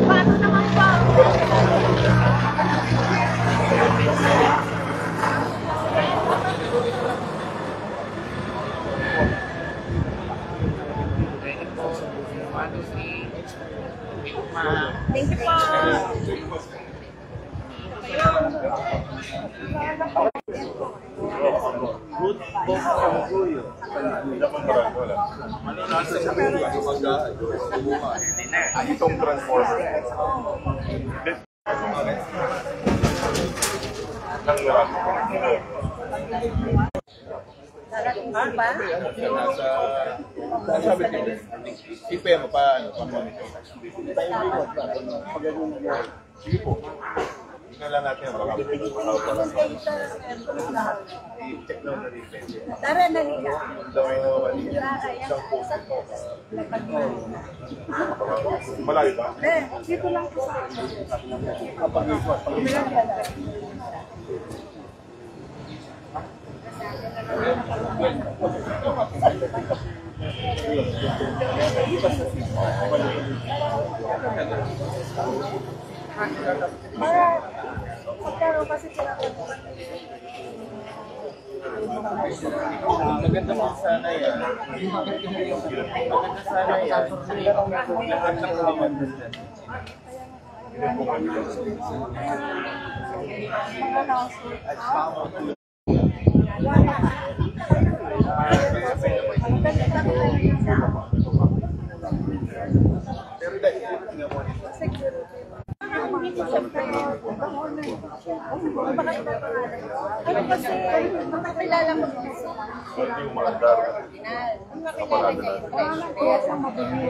Paano naman ba? Thank you po. Good book from Guyo. Itong transformer. Sabi ko, ipaya mo pa, pa-monitor. Sige po. Tingnan lang natin ang mga i-check lang na rin. Tara na nila. Malayo ba? Dito lang po sa kasi Maganda mo sana yan. Maganda sana yan. Lahat ng kawan nila. Pero dahil tingnan mo ano kasi, makakilala mo Yung mga dara.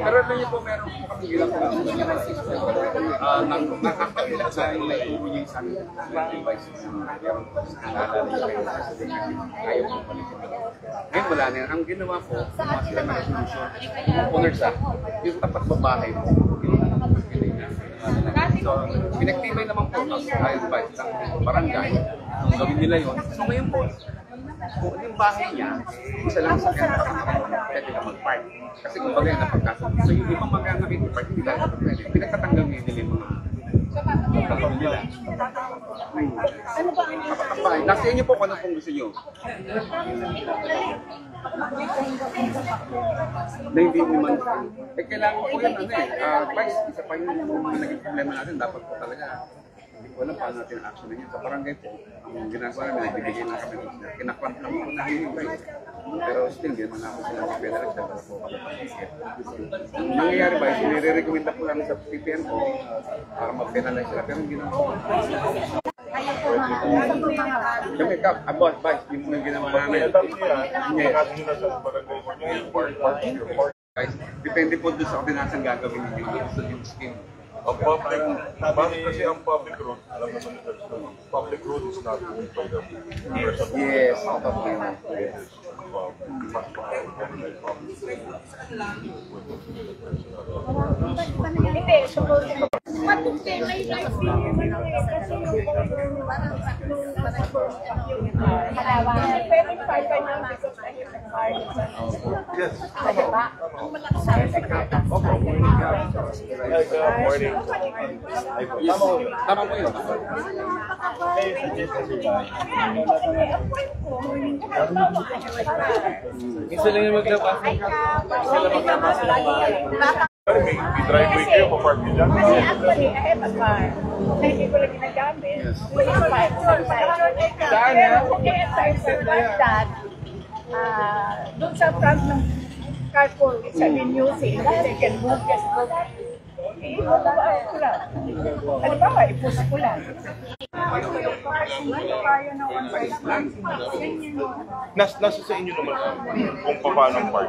pero alam niyo po, meron po kami ilang nakakakilala sa naituro niya sa amin. Advice meron po sa kanala ayaw mo palitin. Ngayon wala na yan. Ang ginawa po, mga sila na resolution, owners yung tapat babahay mo, so, pinaktibay naman po sa advice ng barangay, gawin nila yun. So ngayon po, kung yung bahay niya, isa lang sa kanya, pwede ka mag-park. Kasi kung bagay na pagkasunod. So yung ibang mag-anakit park, hindi lang pwede. Pinagtatanggal nila yung mga pagkasunod nila. ano ba ang Nasa inyo po kung ano pong gusto nyo. Na hindi naman. Kailangan po yan, Vice, isa pa yung naging problema natin, dapat po talaga. Hindi ko alam paano natin action na yun. Sa barangay po, ang ginagawa namin, nagbibigay na kami. Kinaklamp lang po namin yung Vice. Pero still, hindi naman namin sila ng federal center po. Ang nangyayari ba, nire-recommenda po namin sa PPN po para mag-penalize sila. Pero hindi naman po. Kami, about Vice, yung mga ginawa namin. Depende po doon sa ordinansang gagawin ninyo. Gusto yung scheme. Ang public, kasi ang public road, alam naman ito, public road is not owned by the person. Yes, out of line. hindi, matuti, may life kasi yung parang halawan. Pero part time lang because I have a car. Yes. Diba? Ang malakas sa Morning. Tama po yun. Gusto lang yung maglabas. May driveway kayo, papark nyo dyan. Kasi actually, I have a car. Hindi ko lang ginagamit. Saan yan? Kaya that, doon sa front ng carpool, sa music, they can move, just move. Iiwan ko lang. Ano ba? Ipus ko lang. Nasa sa inyo naman kung paano ang park.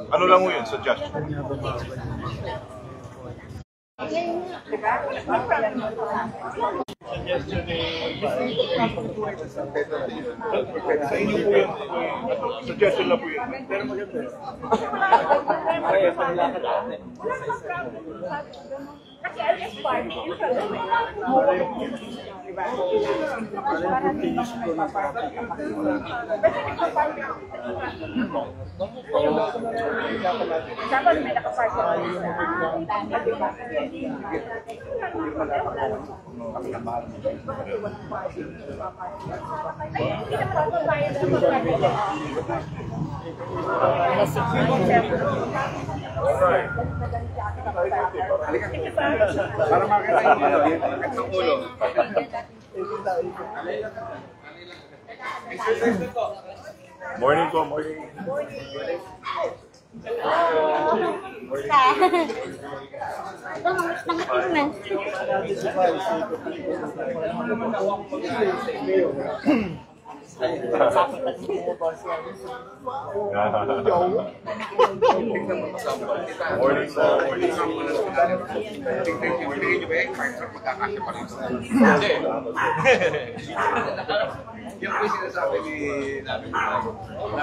Ano lang mo yun, suggestion? Sa inyo po yun, suggestion lang po yun. Pero maganda. Kasi I just find you can do it. Diba? Para hindi pa may paparty. Pwede nagpa-party ako. Dapat may nakaparty ako sa diba? Ay, hindi naman ako bayad sa magkano. Para makita yung mga bakit ng ulo. Morning ko, morning. Morning po, morning. Tingnan nyo ba yung partner magkakasya pa rin? Yung po yung sinasabi ni namin na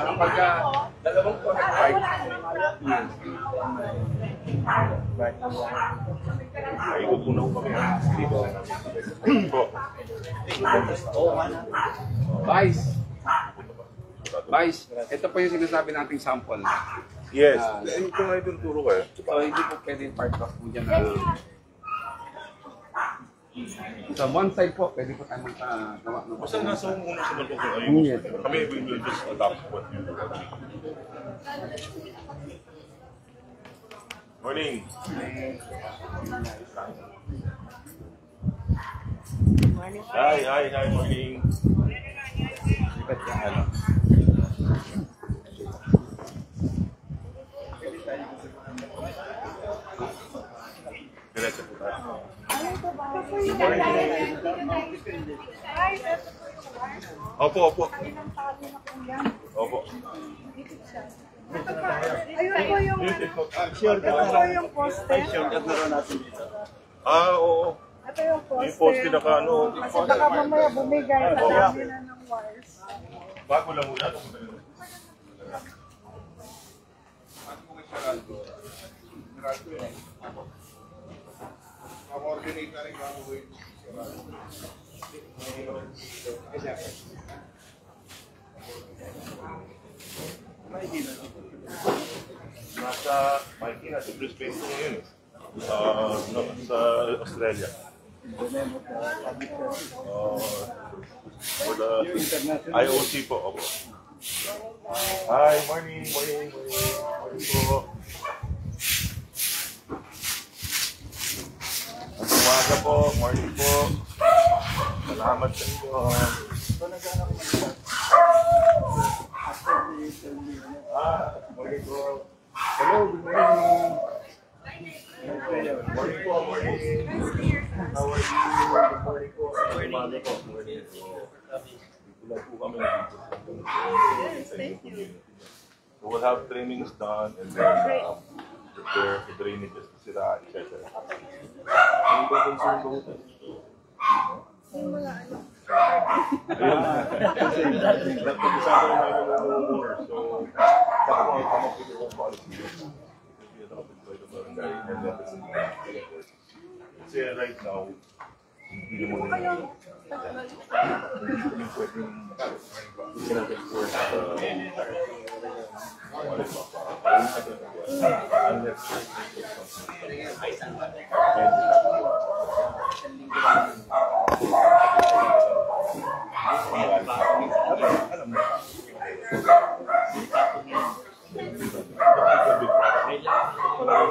kapag dalawang connect bike, Ay, kukunaw kami. Po. Vice, ito po yung sinasabi nating sample. Yes. Ito nga yung turo kayo. So, hindi po pwede part of po dyan na... Sa one side po, pwede po tayo magagawa. Basta nasa muna sa mga kung ayun. Yes. Kami will just adapt what you do. Morning. Hi, morning. Sikat yung ano. Diretso po tayo. Opo. Ayun yung yung poster. Oo. Ito yung poster. Yung poster na ka, ano. Kasi baka mamaya bumigay sa dami na ng wires. Bago lang muna. Nasa Mikey na, sa Brisbane po ngayon eh. Sa Australia. For the IOC po ako. Hi, morning po. Ang umaga po, morning po. Salamat sa inyo. Morning po. Hello, good morning. Morning po, morning. How are you? Good morning po. Morning po. Morning po. Tulad po kami dito. So we'll have trainings done and then prepare the drainages to sila, etc. Ano ba kung saan ba ito? Ayun. Kasi nagpag-usapan naman yung more. So, come up with your own policy. Kasi right now, hindi mo na yung pwedeng sinabi for Hello.